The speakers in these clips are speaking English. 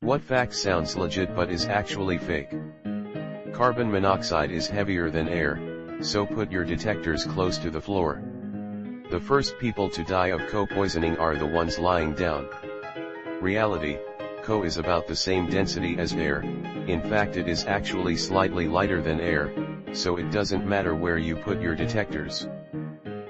What fact sounds legit but is actually fake? Carbon monoxide is heavier than air, so put your detectors close to the floor. The first people to die of coal poisoning are the ones lying down. Reality: coal is about the same density as air. In fact, it is actually slightly lighter than air, so it doesn't matter where you put your detectors.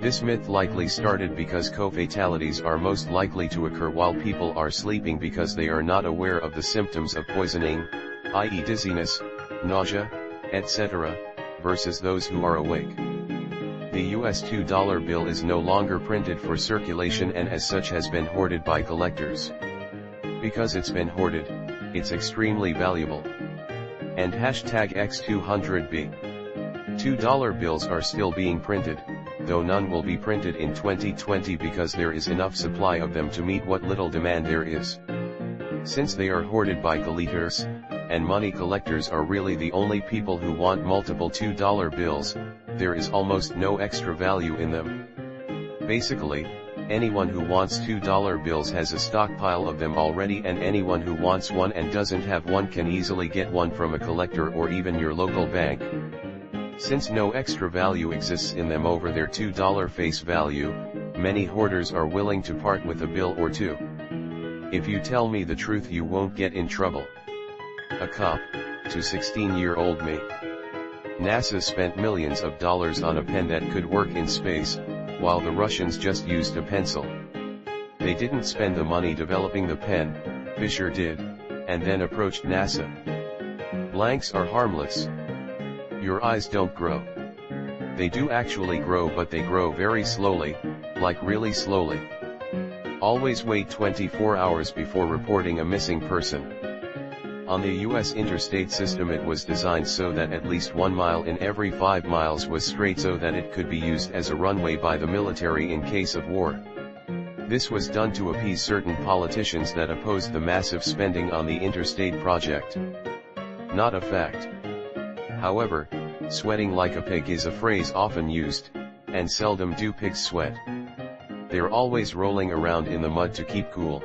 This myth likely started because coal fatalities are most likely to occur while people are sleeping because they are not aware of the symptoms of poisoning, i.e. dizziness, nausea, etc., versus those who are awake. The US $2 bill is no longer printed for circulation and as such has been hoarded by collectors. Because it's been hoarded, it's extremely valuable. And #X200B. $2 bills are still being printed, though none will be printed in 2020 because there is enough supply of them to meet what little demand there is. Since they are hoarded by collectors, and money collectors are really the only people who want multiple $2 bills, there is almost no extra value in them. Basically, anyone who wants $2 bills has a stockpile of them already, and anyone who wants one and doesn't have one can easily get one from a collector or even your local bank. Since no extra value exists in them over their $2 face value, many hoarders are willing to part with a bill or two. If you tell me the truth, you won't get in trouble. A cop, to 16-year-old me. NASA spent millions of dollars on a pen that could work in space, while the Russians just used a pencil. They didn't spend the money developing the pen, Fisher did, and then approached NASA. Blanks are harmless. Your eyes don't grow. They do actually grow, but they grow very slowly, like really slowly. Always wait 24 hours before reporting a missing person. On the US interstate system, it was designed so that at least 1 mile in every 5 miles was straight so that it could be used as a runway by the military in case of war. This was done to appease certain politicians that opposed the massive spending on the interstate project. Not a fact. However, sweating like a pig is a phrase often used, and seldom do pigs sweat. They're always rolling around in the mud to keep cool.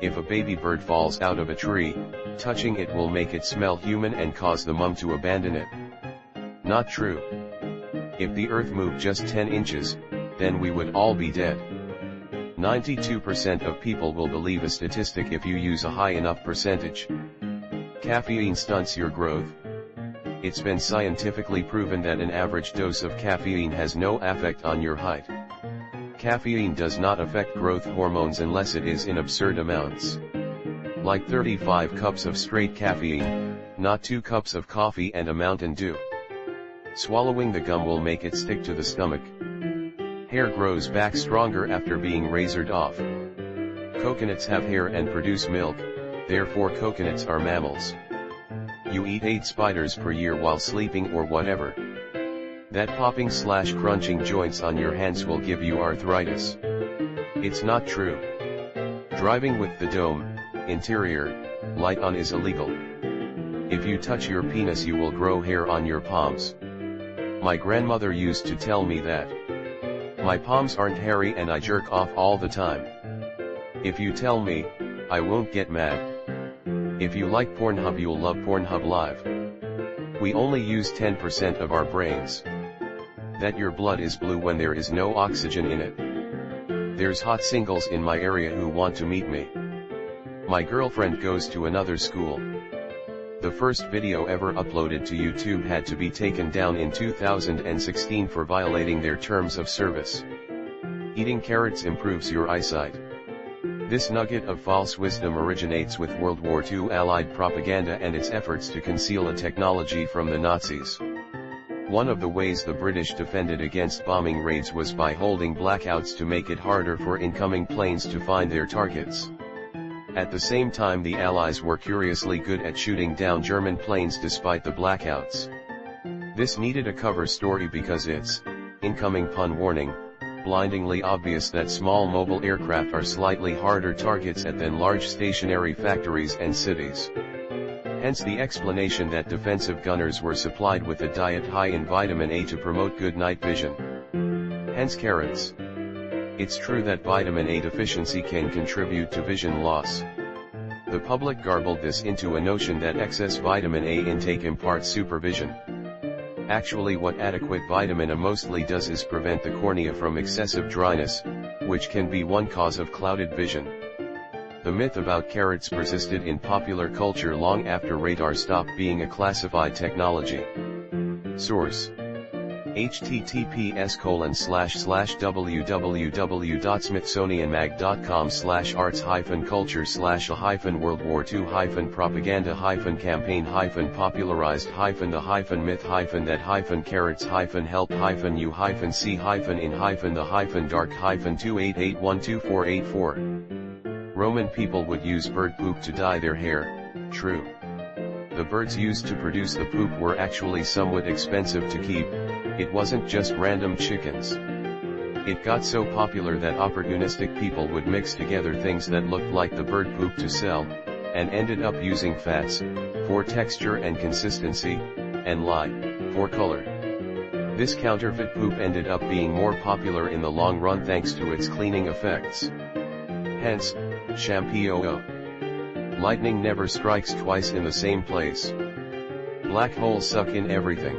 If a baby bird falls out of a tree, touching it will make it smell human and cause the mom to abandon it. Not true. If the earth moved just 10 inches, then we would all be dead. 92% of people will believe a statistic if you use a high enough percentage. Caffeine stunts your growth. It's been scientifically proven that an average dose of caffeine has no effect on your height. Caffeine does not affect growth hormones unless it is in absurd amounts. Like 35 cups of straight caffeine, not 2 cups of coffee and a Mountain Dew. Swallowing the gum will make it stick to the stomach. Hair grows back stronger after being razored off. Coconuts have hair and produce milk, therefore coconuts are mammals. You eat 8 spiders per year while sleeping or whatever. That popping/crunching joints on your hands will give you arthritis. It's not true. Driving with the dome, interior, light on is illegal. If you touch your penis, you will grow hair on your palms. My grandmother used to tell me that. My palms aren't hairy and I jerk off all the time. If you tell me, I won't get mad. If you like Pornhub, you'll love Pornhub Live. We only use 10% of our brains. That your blood is blue when there is no oxygen in it. There's hot singles in my area who want to meet me. My girlfriend goes to another school. The first video ever uploaded to YouTube had to be taken down in 2016 for violating their terms of service. Eating carrots improves your eyesight. This nugget of false wisdom originates with World War II Allied propaganda and its efforts to conceal a technology from the Nazis. One of the ways the British defended against bombing raids was by holding blackouts to make it harder for incoming planes to find their targets. At the same time, the Allies were curiously good at shooting down German planes despite the blackouts. This needed a cover story because it's, incoming pun warning, blindingly obvious that small mobile aircraft are slightly harder targets than large stationary factories and cities. Hence the explanation that defensive gunners were supplied with a diet high in vitamin A to promote good night vision. Hence carrots. It's true that vitamin A deficiency can contribute to vision loss. The The public garbled this into a notion that excess vitamin A intake imparts supervision. Actually, what adequate vitamin A mostly does is prevent the cornea from excessive dryness, which can be one cause of clouded vision. The myth about carrots persisted in popular culture long after radar stopped being a classified technology. Source: https://www.smithsonianmag.com/arts-culture/a-world war II-myth-the-myth-that-help-the-dark-the-dark-the-dark-288812484. Roman people would use bird poop to dye their hair. True. The birds used to produce the poop were actually somewhat expensive to keep. It wasn't just random chickens. It got so popular that opportunistic people would mix together things that looked like the bird poop to sell, and ended up using fats, for texture and consistency, and lye, for color. This counterfeit poop ended up being more popular in the long run thanks to its cleaning effects. Hence, shampoo. Lightning never strikes twice in the same place. Black holes suck in everything.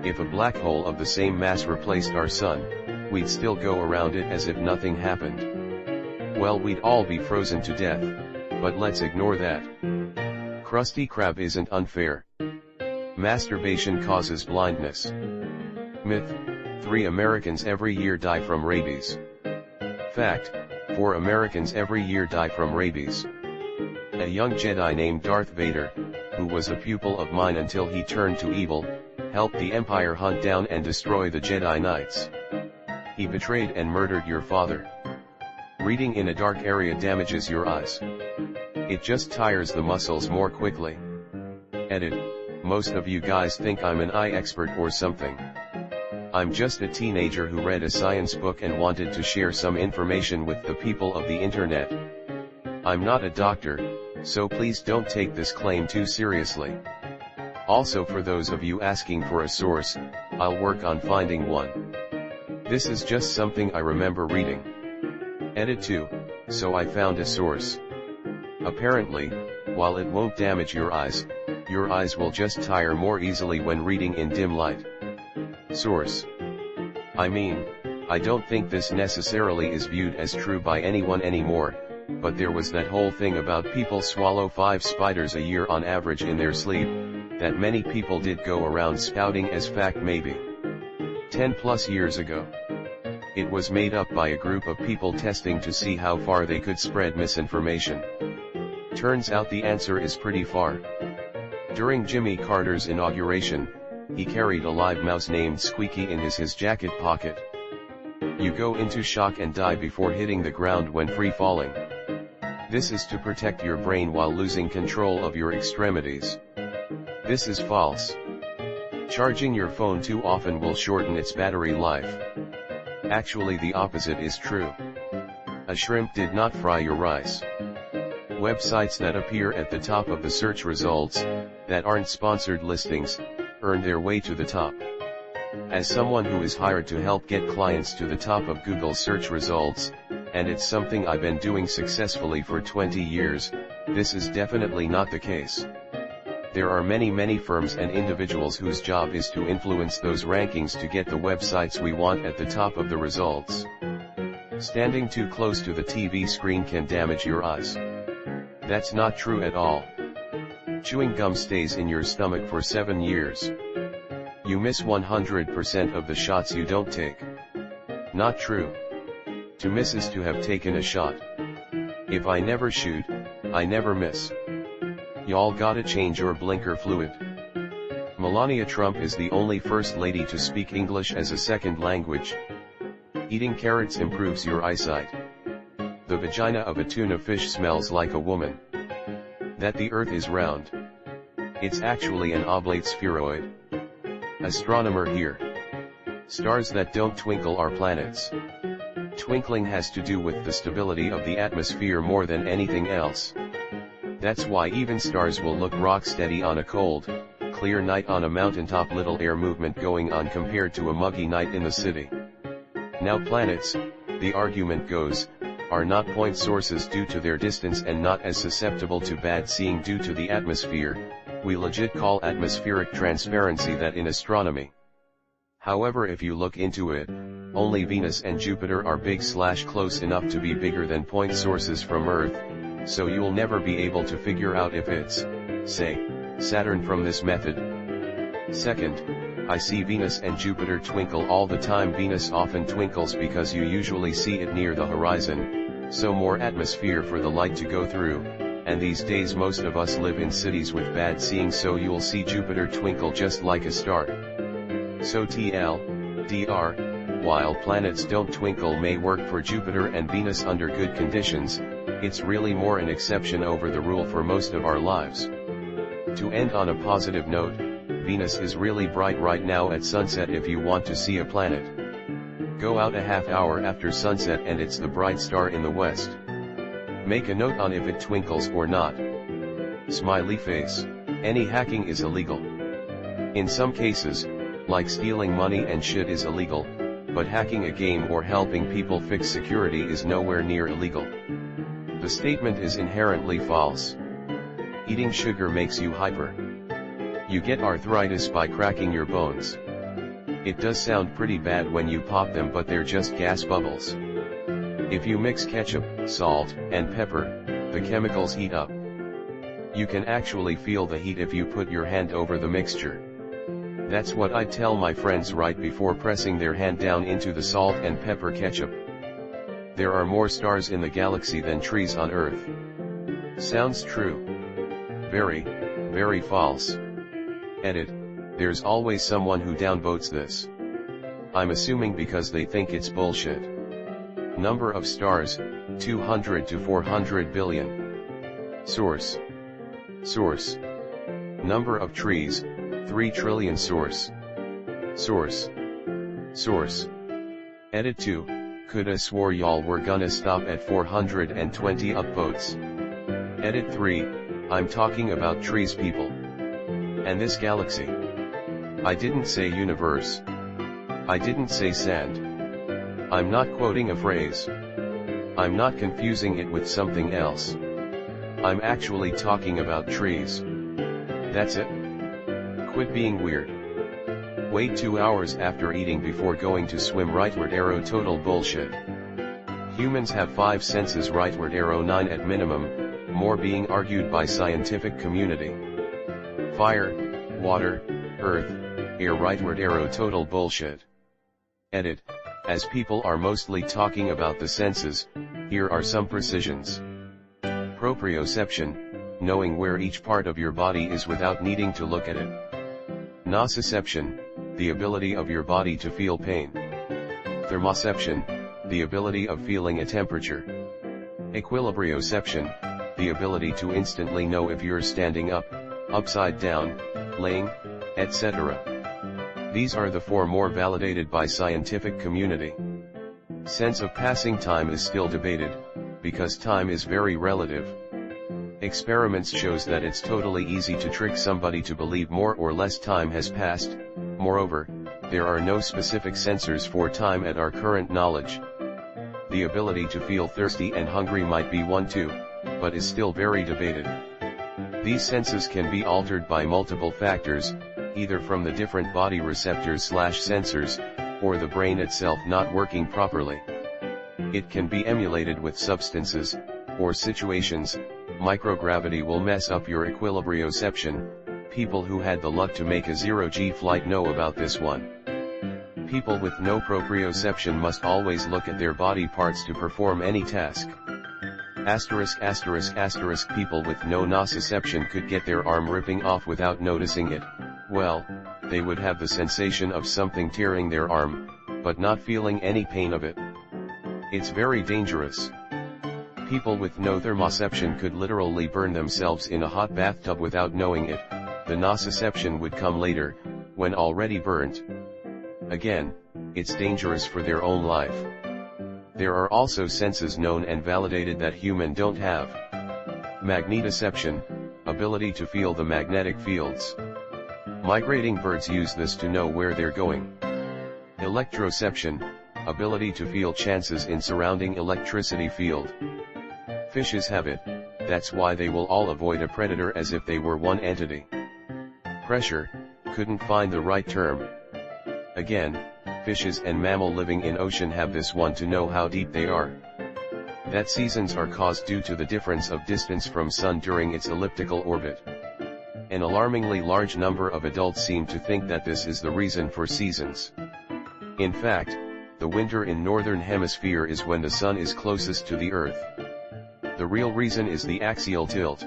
If a black hole of the same mass replaced our sun, we'd still go around it as if nothing happened. Well, we'd all be frozen to death, but let's ignore that. Krusty Krab isn't unfair. Masturbation causes blindness. Myth: 3 Americans every year die from rabies. Fact: 4 Americans every year die from rabies. A young Jedi named Darth Vader, who was a pupil of mine until he turned to evil, helped the Empire hunt down and destroy the Jedi Knights. He betrayed and murdered your father. Reading in a dark area damages your eyes. It just tires the muscles more quickly. Edit: most of you guys think I'm an eye expert or something. I'm just a teenager who read a science book and wanted to share some information with the people of the internet. I'm not a doctor, so please don't take this claim too seriously. Also, for those of you asking for a source, I'll work on finding one. This is just something I remember reading. Edit 2, so I found a source. Apparently, while it won't damage your eyes will just tire more easily when reading in dim light. Source: I mean, I don't think this necessarily is viewed as true by anyone anymore, but there was that whole thing about people swallow 5 spiders a year on average in their sleep, that many people did go around spouting as fact maybe 10 plus years ago. It was made up by a group of people testing to see how far they could spread misinformation. Turns out the answer is pretty far. During Jimmy Carter's inauguration, he carried a live mouse named Squeaky in his jacket pocket. You go into shock and die before hitting the ground when free falling. This is to protect your brain while losing control of your extremities. This is false. Charging your phone too often will shorten its battery life. Actually, the opposite is true. A shrimp did not fry your rice. Websites that appear at the top of the search results, that aren't sponsored listings, earn their way to the top. As someone who is hired to help get clients to the top of Google search results, and it's something I've been doing successfully for 20 years, this is definitely not the case. There are many firms and individuals whose job is to influence those rankings to get the websites we want at the top of the results. Standing too close to the TV screen can damage your eyes. That's not true at all. Chewing gum stays in your stomach for 7 years. You miss 100% of the shots you don't take. Not true. To miss is to have taken a shot. If I never shoot, I never miss. Y'all gotta change your blinker fluid. Melania Trump is the only first lady to speak English as a second language. Eating carrots improves your eyesight. The vagina of a tuna fish smells like a woman. That the earth is round. It's actually an oblate spheroid. Astronomer here. Stars that don't twinkle are planets. Twinkling has to do with the stability of the atmosphere more than anything else. That's why even stars will look rock steady on a cold, clear night on a mountaintop. Little air movement going on compared to a muggy night in the city. Now planets, the argument goes, are not point sources due to their distance and not as susceptible to bad seeing due to the atmosphere. We legit call atmospheric transparency that in astronomy. However, if you look into it, only Venus and Jupiter are big/close enough to be bigger than point sources from Earth, so you'll never be able to figure out if it's, say, Saturn from this method. Second, I see Venus and Jupiter twinkle all the time. Venus often twinkles because you usually see it near the horizon, so more atmosphere for the light to go through, and these days most of us live in cities with bad seeing, so you'll see Jupiter twinkle just like a star. So TLDR, while planets don't twinkle may work for Jupiter and Venus under good conditions, it's really more an exception over the rule for most of our lives. To end on a positive note, Venus is really bright right now at sunset. If you want to see a planet, go out a half hour after sunset and it's the bright star in the west. Make a note on if it twinkles or not. Smiley face. Any hacking is illegal. In some cases, like stealing money and shit is illegal, but hacking a game or helping people fix security is nowhere near illegal. The statement is inherently false. Eating sugar makes you hyper. You get arthritis by cracking your bones. It does sound pretty bad when you pop them, but they're just gas bubbles. If you mix ketchup, salt, and pepper, the chemicals heat up. You can actually feel the heat if you put your hand over the mixture. That's what I tell my friends right before pressing their hand down into the salt and pepper ketchup. There are more stars in the galaxy than trees on Earth. Sounds true. Very, very false. Edit. There's always someone who downvotes this. I'm assuming because they think it's bullshit. Number of stars, 200 to 400 billion. Source. Number of trees, 3 trillion. Source. Edit 2, coulda swore y'all were gonna stop at 420 upvotes. Edit 3, I'm talking about trees, people. And this galaxy. I didn't say universe. I didn't say sand. I'm not quoting a phrase. I'm not confusing it with something else. I'm actually talking about trees. That's it. Quit being weird. Wait 2 hours after eating before going to swim. Rightward arrow. Total bullshit. Humans have 5 senses. Rightward arrow 9 at minimum, more being argued by scientific community. Fire, water, earth, air. Rightward arrow. Total bullshit. Edit. As people are mostly talking about the senses, here are some precisions. Proprioception, knowing where each part of your body is without needing to look at it. Nociception, the ability of your body to feel pain. Thermoception, the ability of feeling a temperature. Equilibrioception, the ability to instantly know if you're standing up, upside down, laying, etc. These are the 4 more validated by scientific community. Sense of passing time is still debated, because time is very relative. Experiments shows that it's totally easy to trick somebody to believe more or less time has passed. Moreover, there are no specific sensors for time at our current knowledge. The ability to feel thirsty and hungry might be one too, but is still very debated. These senses can be altered by multiple factors, either from the different body receptors/sensors, or the brain itself not working properly. It can be emulated with substances, or situations. Microgravity will mess up your equilibrioception. People who had the luck to make a 0G flight know about this one. People with no proprioception must always look at their body parts to perform any task. *******. People with no nociception could get their arm ripping off without noticing it. Well, they would have the sensation of something tearing their arm, but not feeling any pain of it. It's very dangerous. People with no thermoception could literally burn themselves in a hot bathtub without knowing it. The nociception would come later, when already burnt. Again, it's dangerous for their own life. There are also senses known and validated that humans don't have. Magnetoception, ability to feel the magnetic fields. Migrating birds use this to know where they're going. Electroception, ability to feel chances in surrounding electricity field. Fishes have it, that's why they will all avoid a predator as if they were one entity. Pressure, couldn't find the right term. Again, fishes and mammal living in ocean have this one to know how deep they are. That seasons are caused due to the difference of distance from sun during its elliptical orbit. An alarmingly large number of adults seem to think that this is the reason for seasons. In fact, the winter in northern hemisphere is when the sun is closest to the earth. The real reason is the axial tilt.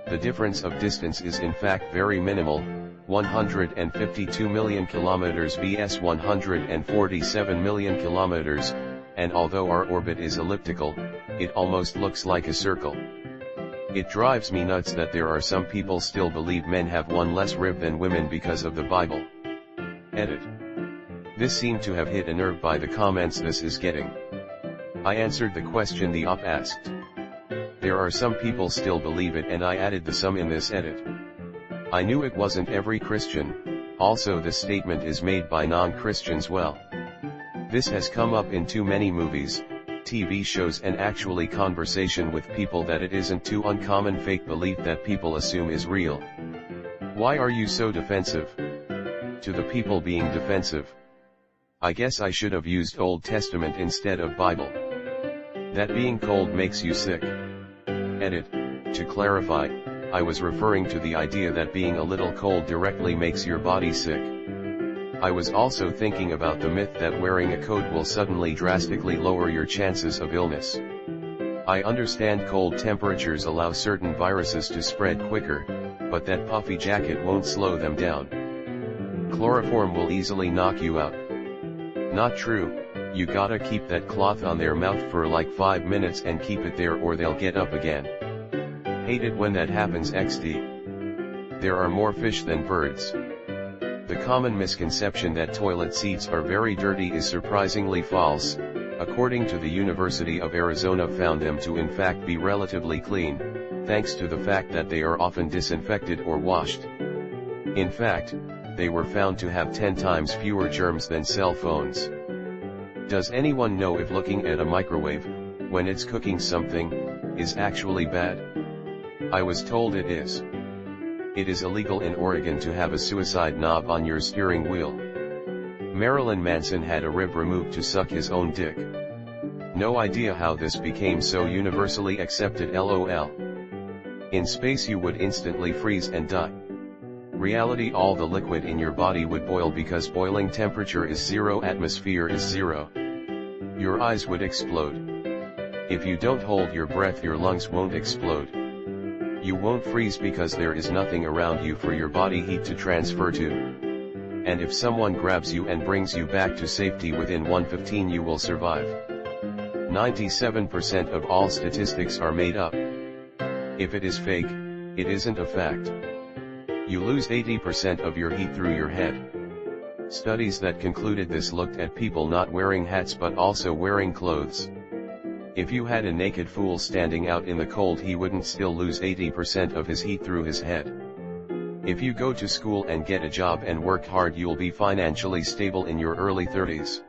The difference of distance is in fact very minimal, 152 million kilometers vs 147 million kilometers, and although our orbit is elliptical, it almost looks like a circle. It drives me nuts that there are some people still believe men have one less rib than women because of the Bible. Edit. This seemed to have hit a nerve by the comments this is getting. I answered the question the op asked. There are some people still believe it and I added the some in this edit. I knew it wasn't every Christian, also this statement is made by non-Christians well. This has come up in too many movies, TV shows and actually conversation with people that it isn't too uncommon fake belief that people assume is real. Why are you so defensive? To the people being defensive. I guess I should have used Old Testament instead of Bible. That being cold makes you sick. Edit. To clarify, I was referring to the idea that being a little cold directly makes your body sick. I was also thinking about the myth that wearing a coat will suddenly drastically lower your chances of illness. I understand cold temperatures allow certain viruses to spread quicker, but that puffy jacket won't slow them down. Chloroform will easily knock you out. Not true, you gotta keep that cloth on their mouth for like 5 minutes and keep it there or they'll get up again. Hate it when that happens XD. There are more fish than birds. The common misconception that toilet seats are very dirty is surprisingly false. According to the University of Arizona found them to in fact be relatively clean, thanks to the fact that they are often disinfected or washed. In fact, they were found to have 10 times fewer germs than cell phones. Does anyone know if looking at a microwave, when it's cooking something, is actually bad? I was told it is. It is illegal in Oregon to have a suicide knob on your steering wheel. Marilyn Manson had a rib removed to suck his own dick. No idea how this became so universally accepted LOL. In space you would instantly freeze and die. Reality, all the liquid in your body would boil because boiling temperature is 0, atmosphere is 0. Your eyes would explode. If you don't hold your breath your lungs won't explode. You won't freeze because there is nothing around you for your body heat to transfer to. And if someone grabs you and brings you back to safety within 1:15 you will survive. 97% of all statistics are made up. If it is fake, it isn't a fact. You lose 80% of your heat through your head. Studies that concluded this looked at people not wearing hats but also wearing clothes. If you had a naked fool standing out in the cold he wouldn't still lose 80% of his heat through his head. If you go to school and get a job and work hard you'll be financially stable in your early 30s.